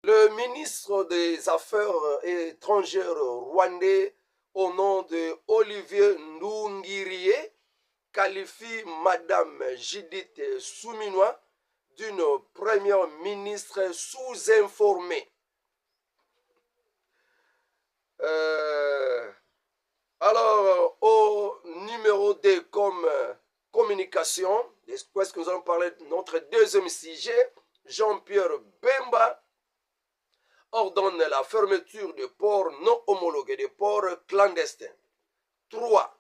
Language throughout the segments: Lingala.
Le ministre des Affaires étrangères rwandais, au nom de Olivier Ndungirie, qualifie Madame Judith Suminwa d'une première ministre sous-informée. Alors, au numéro 2 comme communication, est-ce que nous allons parler de notre deuxième sujet, Jean-Pierre Bemba ordonne la fermeture de ports non homologués, de ports clandestins. 3.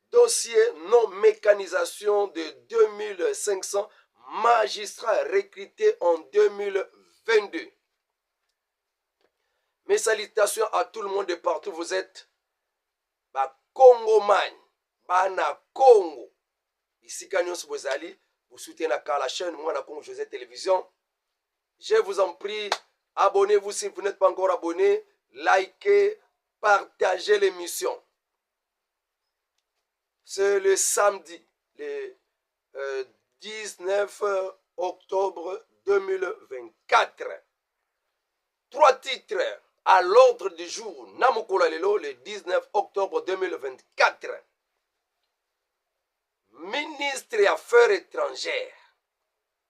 Dossier non-mécanisation de 2500 magistrats recrutés en 2022. Mes salutations à tout le monde de partout. Vous êtes Congoman, Bana Congo. Ici, Kanyos Bozali, vous soutenez la chaîne Moi na Congo José Télévision. Je vous en prie, abonnez-vous si vous n'êtes pas encore abonné, likez, partagez l'émission. C'est le samedi, le 19 octobre 2024. 3 titres à l'ordre du jour. Namukola Lelo, le 19 octobre 2024. Ministre des Affaires étrangères,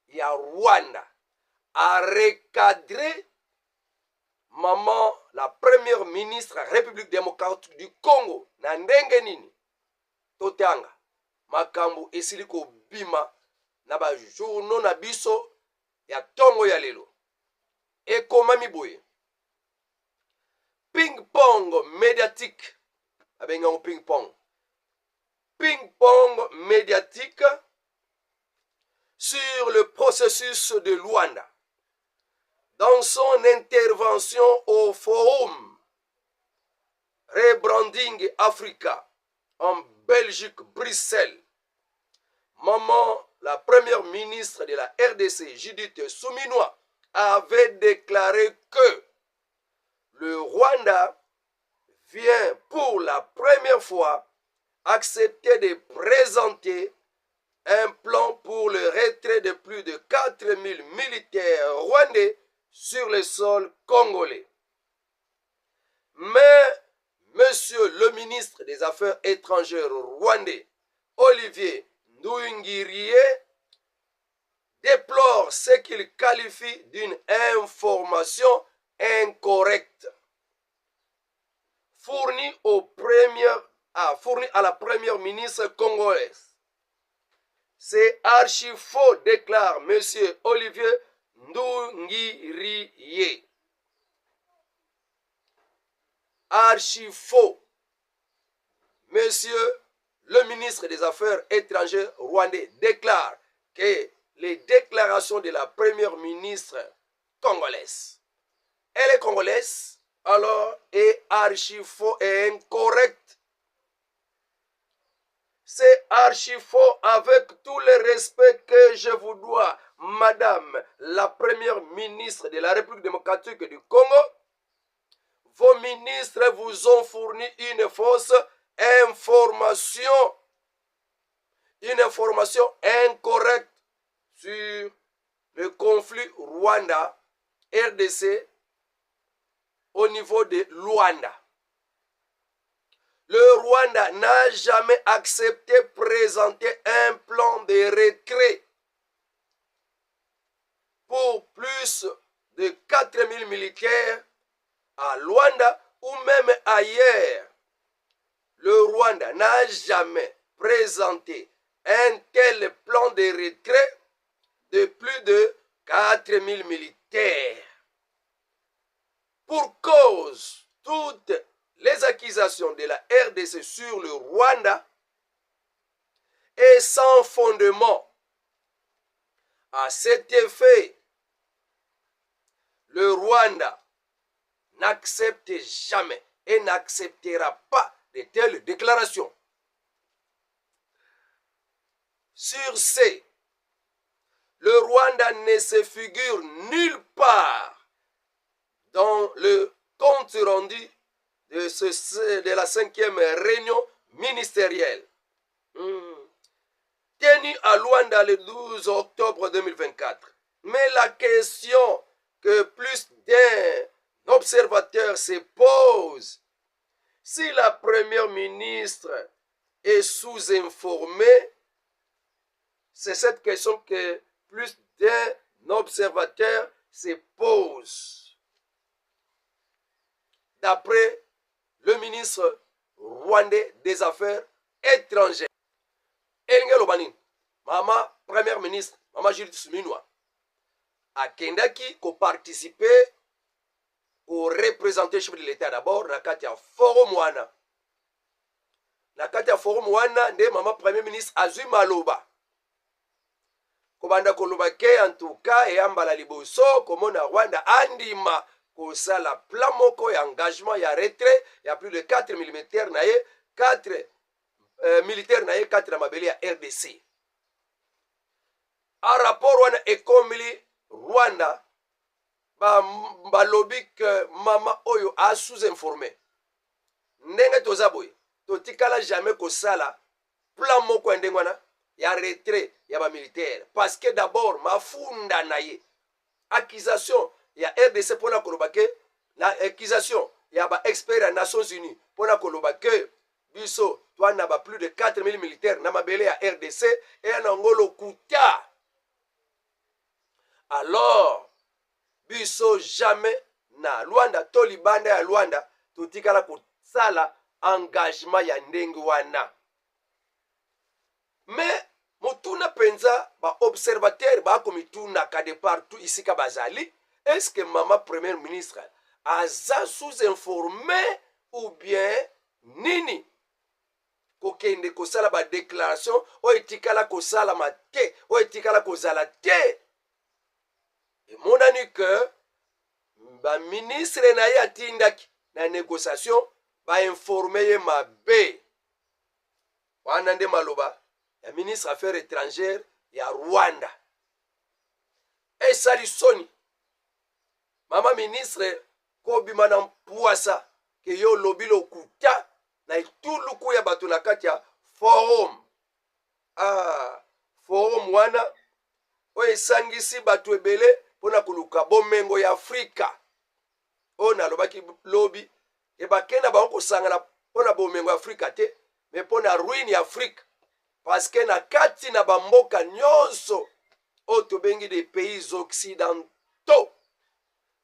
il y a Rwanda, a recadré maman, la première ministre de la République démocratique du Congo, na ndenge nini totanga makambo esili ko bima na ba journaux na biso ya tongo ya lelo ekomami boye ping-pong médiatique abenga ping-pong médiatique sur le processus de Luanda. Dans son intervention au forum Rebranding Africa en Belgique, Bruxelles, maman, la première ministre de la RDC, Judith Suminwa, avait déclaré que le Rwanda vient pour la première fois accepter de présenter un plan pour le retrait de plus de 4000 militaires rwandais sur le sol congolais. Mais Monsieur le ministre des Affaires étrangères rwandais, Olivier Nduhungirie, déplore ce qu'il qualifie d'une information incorrecte fournie à la première ministre congolaise. C'est archi faux, déclare M. Olivier Nduhungirie. Archi faux. Monsieur le ministre des Affaires étrangères rwandais déclare que les déclarations de la première ministre congolaise, elle est congolaise, alors est archi faux et incorrect. C'est archi faux avec tout le respect que je vous dois, Madame la première ministre de la République démocratique du Congo. Vos ministres vous ont fourni une fausse information, une information incorrecte sur le conflit Rwanda-RDC au niveau de Luanda. Le Rwanda n'a jamais accepté de présenter un plan de retrait pour plus de 4000 militaires à Luanda ou même ailleurs. Le Rwanda n'a jamais présenté un tel plan de retrait de plus de 4000 militaires. Pour cause, toutes les accusations de la RDC sur le Rwanda est sans fondement. À cet effet, le Rwanda n'accepte jamais et n'acceptera pas de telles déclarations. Sur ce, le Rwanda ne se figure nulle part dans le compte rendu de la 5e réunion ministérielle tenue à Luanda le 12 octobre 2024. Mais la question que plus d'un observateur se pose si la première ministre est sous-informée, c'est cette question que plus d'un observateur se pose. D'après le ministre rwandais des Affaires étrangères, Elinge Lobanin, Mama première ministre, Mama Judith Suminwa, a kendaki ko participer au représentation de l'État d'abord na kati ya forum wana. Na kati ya forum wana nde Mama premier ministre azwi maloba. Kobanda koloba ke en tout cas eyambala liboso komona Rwanda andima kosala plan moko ya engagement ya retrait ya plus de 4 mm na ye 4 militaire na ye 4 na mabele ya RDC. A rapport wana ekomili Rwanda balobi que mama oyo a sous-informé. Ndenge toza boye totikala jamais kosala plan moko ya ndenge wana ya retrait ya ba militaire parce que d'abord mafunda na ye accusation ya RDC pona koloba ke na accusation ya ba expert ya Nations Unies pona koloba ke biso twana ba plus de 4000 militaires na mabele ya RDC et na ngolo kuta. Alors biso jamais na Luanda to libanda ya Luanda totikala kosala engagement ya ndenge wana. Mais mutuna penza ba observateur ba komituna ka de partout ici ka bazali, est-ce que mama premier ministre aza sous-informé ou bien nini? Kokende kosala ba déclaration o etikala kosala mate o etikala kozala te. Et mon ami que ba ministre na ya tindaki na négociation ba informer ye mabe. Wana nde maloba ya ministre affaires étrangères ya Rwanda. Et salisoni mama ministre kobima na mpuasa ke yo lobilo kuta na ituluku ya bato na kati ya forum. Forum wana o esangisi bato ebele pona koluka bomengo ya Afrika. O na lobaki lobi e bakena ba ko sangana pona bomengo ya Afrika te, mais pona ruine ya Afrika. Parce que na kati na bamboka nyonso o tobengi des pays occidentaux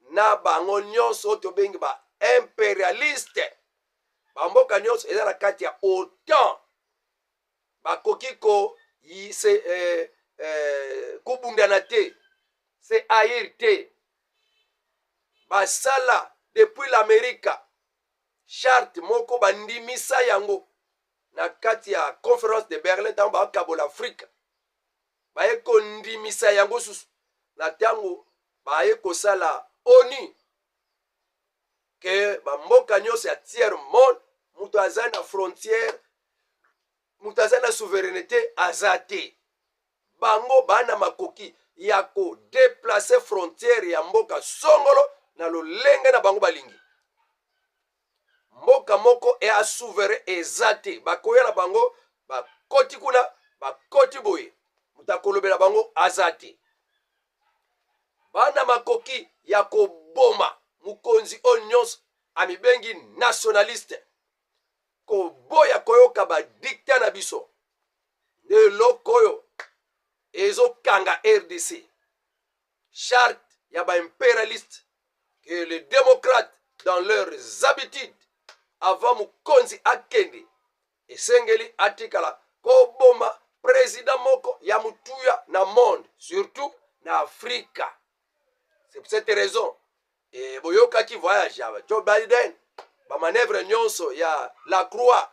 na bango nyonso o tobengi ba impérialiste. Bamboka nyonso eza na kati ya OTAN. Bakoki ko se kubundana te, se haïr te. Basala depuis l'Amérique charte moko bandimisa yango na kati ya conférence de Berlin tango bakabo l'Afrique. Baye kondimisa yango susu na tango baye kosala ONU que bamboka nyonso ya tiers monde mutu aza na frontière mutu aza na souveraineté aza te. Bango bana makoki ya ko déplacer frontière ya mboka songolo na lolenge na bango balingi. Mboka moko e a souverain eza te. Bakoya na bango bakoti kuna bakoti boye mutu akolobela bango aza te. Bana makoki ya koboma mukonzi oyo nyonso amibengi nationaliste koboya koyoka badikta na biso nde eloko oyo ezokanga RDC. Charte ya ba-impérialiste que les démocrates dans leurs habitudes avant mukonzi akende esengeli atikala koboma président moko ya mutuya na monde, surtout na Afrika. C'est pour cette raison et boyokaki voyage ya Joe Biden ba manœuvre nyonso ya la croix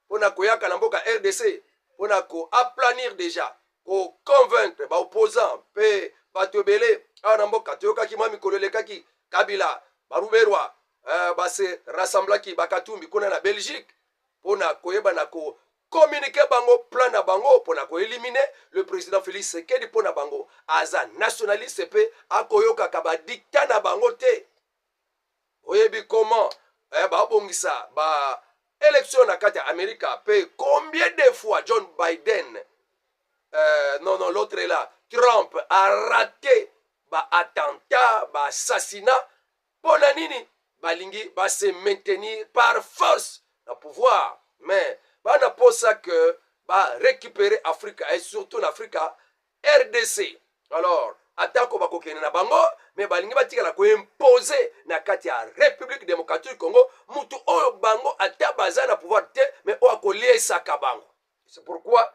pona koyaka na mboka RDC pona ko aplanir déjà ko convaincre ba opposant pe bato ebele na mboka toyokaki mwa mikolo elekaki Kabila baruberwa base rassemblaki bakatumbi kuna na Belgique pona koyeba na ko communiquer bango plan na bango pona ko éliminer le président Félix Tshisekedi pona bango aza nationaliste pe akoyoka ka ba dicta na bango te. Oyebi comment ba bongisa ba élection na kati ya Amerika pe combien de fois John Biden non l'autre est là, Trump a raté attentat, assassinat, pour la nini, balingi, se maintenir par force na pouvoir. Mais, n'a pas ça que, récupérer Afrique, et surtout l'Afrique, RDC. Alors, atako bakokene na bango, mais balingi batikala ko imposer na kati ya République démocratique du Congo, mutu oyo bango ata baza na pouvoir te, mais o akoliesa bango. C'est pourquoi,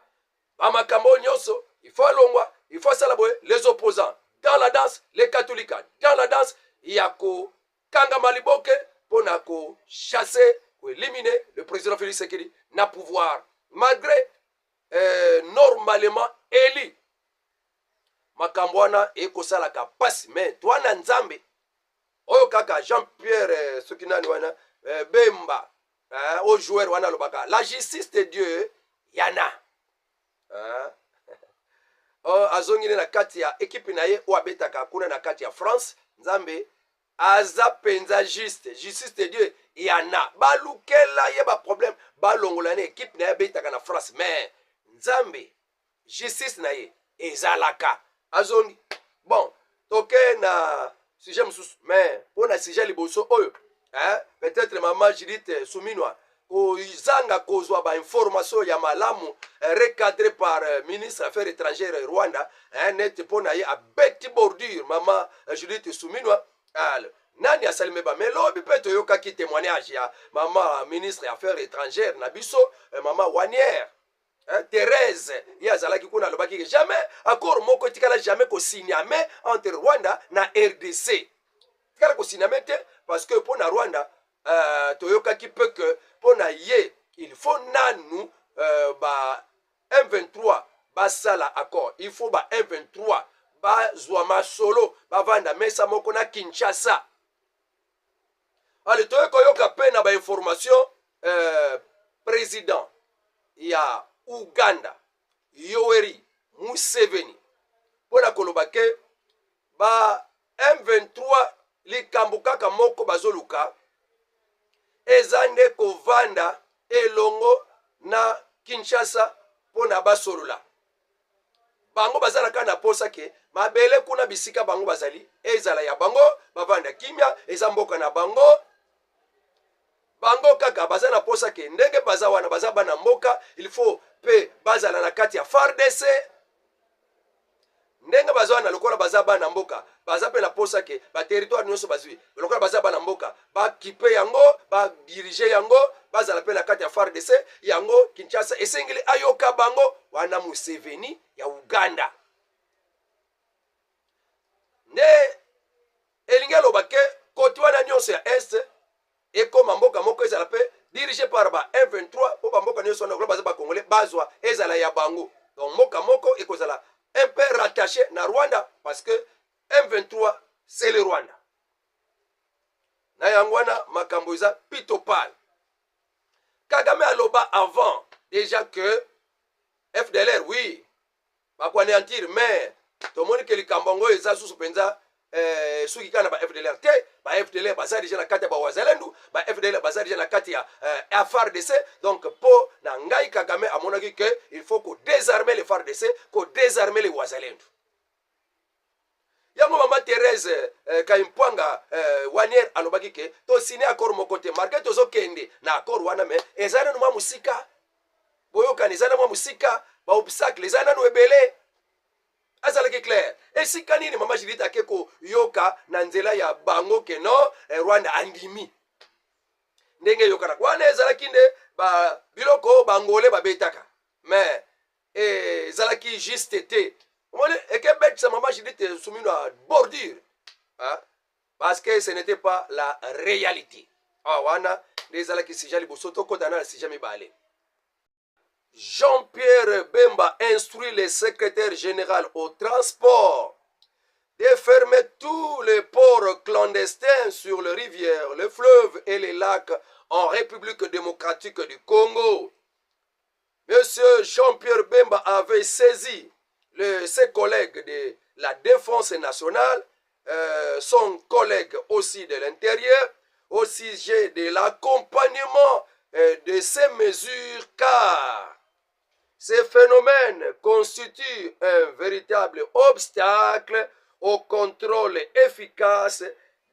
bamakambo nyonso, il faut alongwa, il faut salaboye les opposants. Dans la danse, les catholiques. Dans la danse, il y a ko kanga maliboke pour chasser, pour éliminer le président Félix Tshisekedi na pouvoir. Malgré normalement élu. Makambwana ekosalaka pasi, mais toi na nzambe oyo kaka Jean-Pierre Sokinani wana Bemba au joueur wana lobaka la justice de Dieu yana azongine na kati ya ekipe na ye o abetaka kuna na kati ya France. Nzambe aza penza justice de Dieu yana balukela ye ba problème balongola na ekipe na ye abetaka na France, mais nzambe justice na ye ezalaka azongi. Bon, toke na sujet msusu, mais pour na sujet liboso oyo peut-être maman Judith Suminwa kozanga kozwa ba information ya malamu recadré par ministre affaires étrangères Rwanda net pona ye a beti bordure maman Judith Suminwa nani asalime ba melobi peto yoka ki témoignage ya maman ministre affaires étrangères na biso maman Wanière Thérèse yazalaki kuna lobaki jamais accord moko tikala jamais ko signame entre Rwanda na RDC tikala ko signame te parce que pour na Rwanda toyoka ki peut que pour na ye il faut nanu M23 basala accord, il faut M23 bazwama solo bavanda mesa moko na Kinshasa. Ale toyoka yoka pe na ba information président ya Uganda Yoweri Museveni pona kolobake M23 likambo kaka moko bazoluka ezande kovanda elongo na Kinshasa pona basolola bango bazala kana posa ke mabele kuna bisika bango bazali ezala ya bango bavanda kimia ezamboka na bango bango kaka baza na posa ke ndenge baza wana baza bana mboka il faut pe bazala na kati ya FARDC ndenge baza wana lokola baza bana mboka baza pe na posa ke ba territoire nyonso bazwi lokola baza bana mboka ba kipe yango ba diriger yango bazala pe na kati ya FARDC yango Kinshasa esengeli ayoka bango wana Museveni ya Uganda ne elingelo bake koti wana nyonso ya est ekoma mboka moko ezala pe dirigé par ba M23 po ba mboka nyonso na baza ba congolais bazwa ezala ya bango. Donc mboka moko ekozala un peu rattaché na Rwanda parce que M23 c'est le Rwanda. Na yangwana makambo eza pitopal. Kagame aloba avant déjà que FDLR oui ba ko anéantir mais to moni ke likambongo eza susu penza suki kana ba FDLR te ba FDLR baza déjà na kati ya ba wazalendu ba FDLR baza déjà na kati ya FARDC. Donc po na ngai Kagame amonaki que il faut ko désarmer les FARDC, ko désarmer les wazalendu. Yango mama Thérèse Kaimpwanga Wanière alobaki ke to signé accord moko te marqué tozo kende na accord wana mais ezana no musika boyoka ezana no musika ba obstacle ezana no ebele azalaki clair. Esika nini mama Judith akeko yoka na nzela ya bango ke no Rwanda andimi ndenge yoka na kwana ezalaki nde ba biloko bangole babetaka mais ezalaki juste te et que bête sa maman Judith soumis à bordure parce que ce n'était pas la réalité. Wana les ala qui si jali bosoto kodana si jamais balé. Jean-Pierre Bemba instruit le secrétaire général au transport de fermer tous les ports clandestins sur les rivières, les fleuves et les lacs en République démocratique du Congo. Monsieur Jean-Pierre Bemba avait saisi ses collègues de la défense nationale, son collègue aussi de l'intérieur, au sujet de l'accompagnement de ces mesures, car ces phénomènes constituent un véritable obstacle au contrôle efficace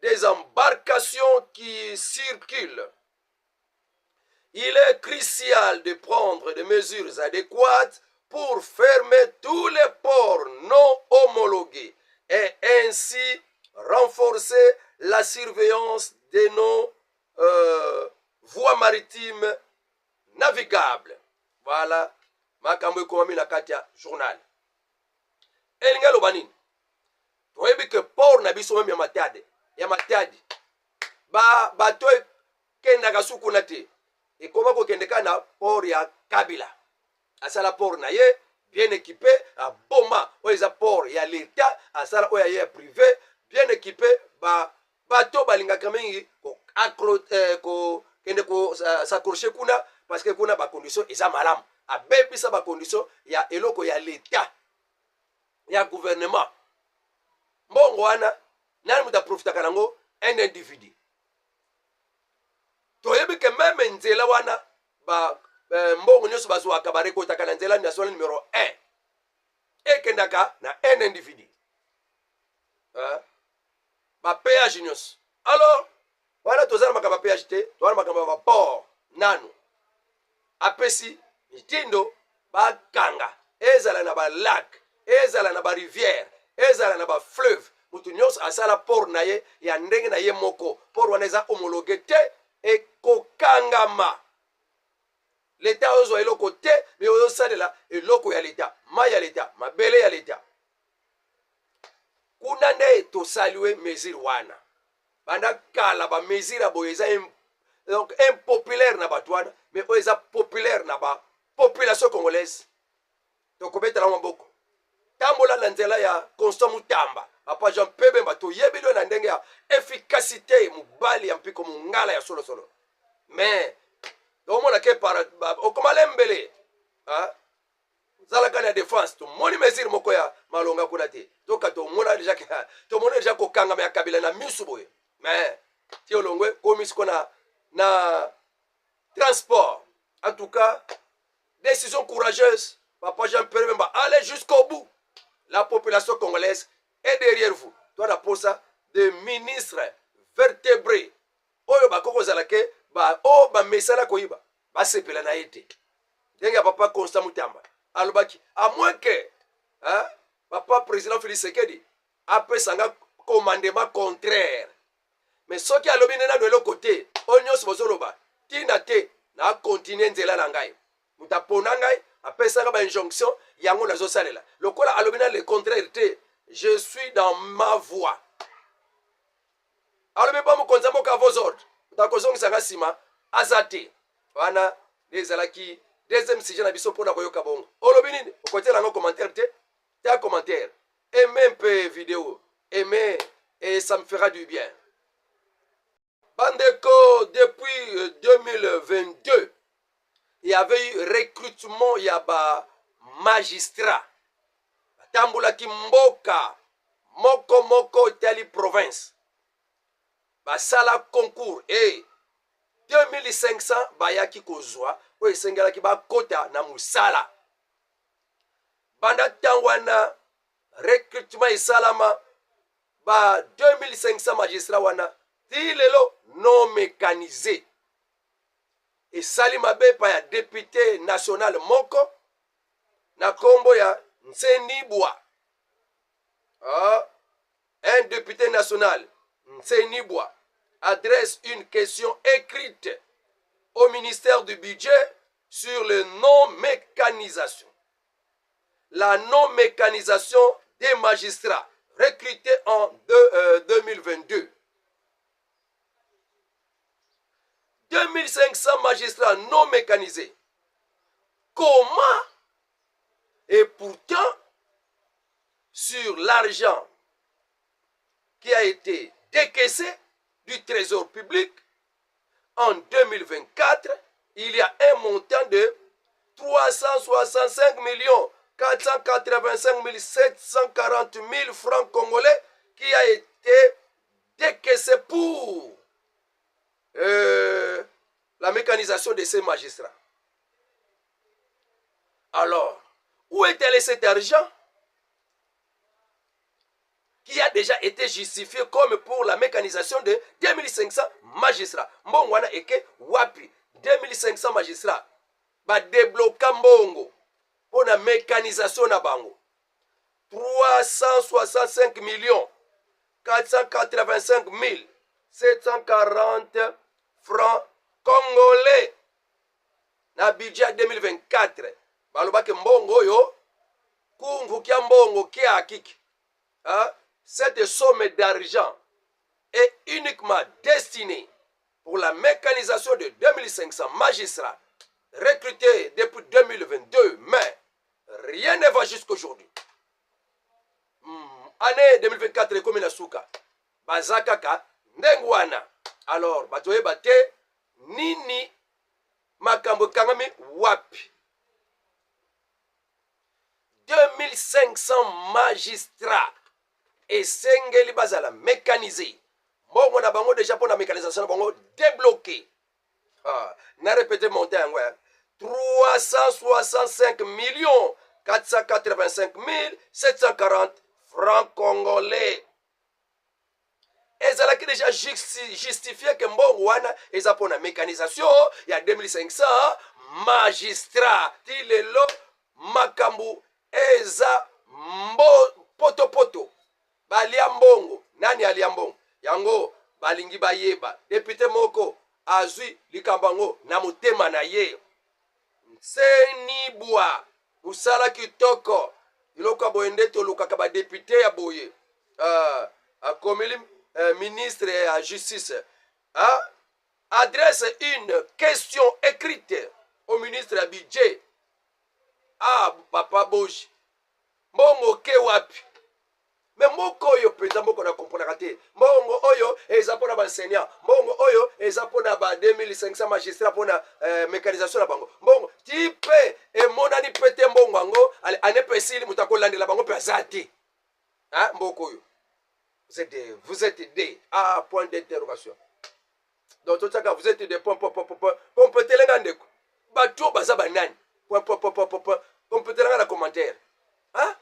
des embarcations qui circulent. Il est crucial de prendre des mesures adéquates pour fermer tous les ports non homologués et ainsi renforcer la surveillance de nos voies maritimes navigables. Voilà, makambo ekomami na kati ya journal. Elinga loba nini? Toyebi ke port na biso meme ya Matadi bato ekendaka suku na te ekoma kokendeka na port ya Kabila. Asala port na ye bien équipé, aboma oyo eza port ya l'État, asala oyo ya privé bien équipé, bato balingaka mingi kende s'accrocher kuna parce que kuna ba condition eza malamu, abebisa ba condition ya eloko ya l'État ya gouvernement. Mbongo wana nani muta profitaka nango? Un individu. Toyebi ke meme nzela wana mbongo nyonso bazwaka barekotaka na nzela national numéro 1 ekendaka na un individu. Péage nyonso. Alors wana tozala makamba péage te, tozala makamba ba port nanu apesi mitindo bakanga ezala na ba lac, ezala na ba rivière, ezala na ba fleuve, mutu nyonso asala port na ye ya ndenge na ye moko. Port wana eza homologué te ekokangama. L'État ozwa eloko te, mais ozosalela eloko ya l'État, mai ya l'État, mabele ya l'État. Kuna nde tosaliwe mesure wana. Banda kala ba mesure boye eza donc impopulaire na bato wana, mais oyo eza populaire na ba population congolaise. Tokobetala maboko. Tambola na nzela ya Constant Mutamba, Papa Jean Pebemba, toyebi na ndenge ya efficacité mubali ya mpiko mungala ya solo solo. Mais domona ke para okomalembele zalaka na défense to moni mesure moko ya malonga kuna te toka to mona déjà kokanga ya Kabila na misu boye. Mais ti olongwe komis kona na transport. En tout cas, décision courageuse. Papa Jean-Pierre Bemba, allez jusqu'au bout. La population congolaise est derrière vous. Toi la posa de ministres vertébrés. Oyo bakoko zalake ba mesala koyiba ba sepela na ete. Denga papa Constant Mutamba alobaki à moins que papa président Félix Sekedi après sanga commandement contraire. Mais ce qui a lobby na de l'autre côté, onyo sozoloba tina te na continuer nzela na ngai. Mutapona ngai après ça ba injonction yango nazo salela. Lokola alobi na le contraire te, je suis dans ma voie. Alobi ba mo konza mo ka vos ordres. Takozongi sanga sima azate. Wana ezalaki deuxième sujet na biso pona koyoka bongo. Olobi nini? Okotela ngo commentaire te, ta commentaire. Aimez un peu vidéo, aimez et ça me fera du bien. Bandeko, depuis 2022, il y avait eu recrutement, il y a ba magistrat. Tambula Kimboka, Moko Itali province. Basala concours et 2500 bayaki kozwa o esengela ki ba kota na musala. Banda tangwana recrutement esalama ba 2500 magistrats wana tilelo non mécanisé. Et Salima Bepa ya député national moko na kombo ya Nsenibwa. Un député national Nsenibwa adresse une question écrite au ministère du budget sur le non-mécanisation. La non-mécanisation des magistrats recrutés en 2022. 2500 magistrats non mécanisés. Comment? Et pourtant, sur l'argent qui a été décaissé du trésor public, en 2024, il y a un montant de 365 485 740 000 francs congolais qui a été décaissé pour la mécanisation de ces magistrats. Alors, où est allé cet argent? qui a déjà été justifié comme pour la mécanisation de 2500 magistrats. Mbongo wana eke wapi 2500 magistrats ba débloquer mbongo pour la mécanisation na bango 365 millions 485 740 francs congolais na budget 2024 balobake mbongo oyo kumvukia mbongo kia akiki. Cette somme d'argent est uniquement destinée pour la mécanisation de 2500 magistrats recrutés depuis 2022, mais rien ne va jusqu'aujourd'hui. Année 2024, comme la souka, bazakaka ndengwana. Alors, batoye bate nini makambo kangami wapi. 2500 magistrats et sengeli bazala mécanisé. Bon, on a bango déjà pour la mécanisation, bango débloqué. Na répété monté en 365 millions 485 740 francs congolais. Et ça qui déjà justifié que mbongo wana eza pour la mécanisation, il y a 2500 magistrats. Tilelo makambu eza poto poto. Balia mbongo, nani alia mbongo? Yango balingi bayeba. Député moko azui likambango na mutema na ye. Senibwa usala kitoko. Iloko boende to lukaka ba député ya boye. Akomeli ministre à justice. Adresse une question écrite au ministre à budget. Papa Boji. Mbongo ke wapi? Mais moko oyo président moko na comprendre te. Mbongo oyo eza pona ba enseignant. Mbongo oyo eza pona ba 2500 magistrats pona mécanisation na bango. Mbongo tipe e monani pete mbongo ango ane pesili mutako landela bango pe azati. Mboko oyo. Vous êtes des point d'interrogation. Donc tout ça vous êtes des point telenga ndeko. Bato baza banani. Point telenga na commentaire.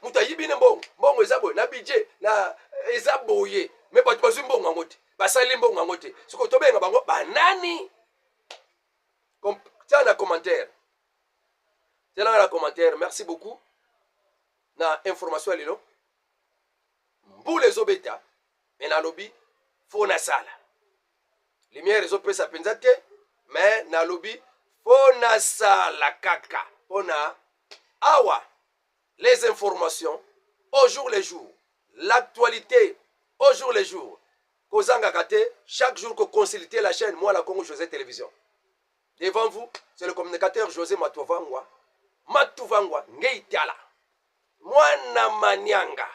Muta yibine mbongo ezabo na budget na ezaboye mais bato bazu mbongo ngote basali mbongo ngote siko tobenga bango banani tiens na commentaire merci beaucoup na information lelo mbule ezobeta mais na lobby fo na sala lumière ezopesa penza te mais na lobby fo na sala kaka pona awa les informations au jour le jour, l'actualité au jour le jour. Kozanga Kate, chaque jour que consultez la chaîne, moi la Congo José Télévision. Devant vous, c'est le communicateur José Matuvangwa. Matuvangwa, Ngeitala. Mwana Manyanga.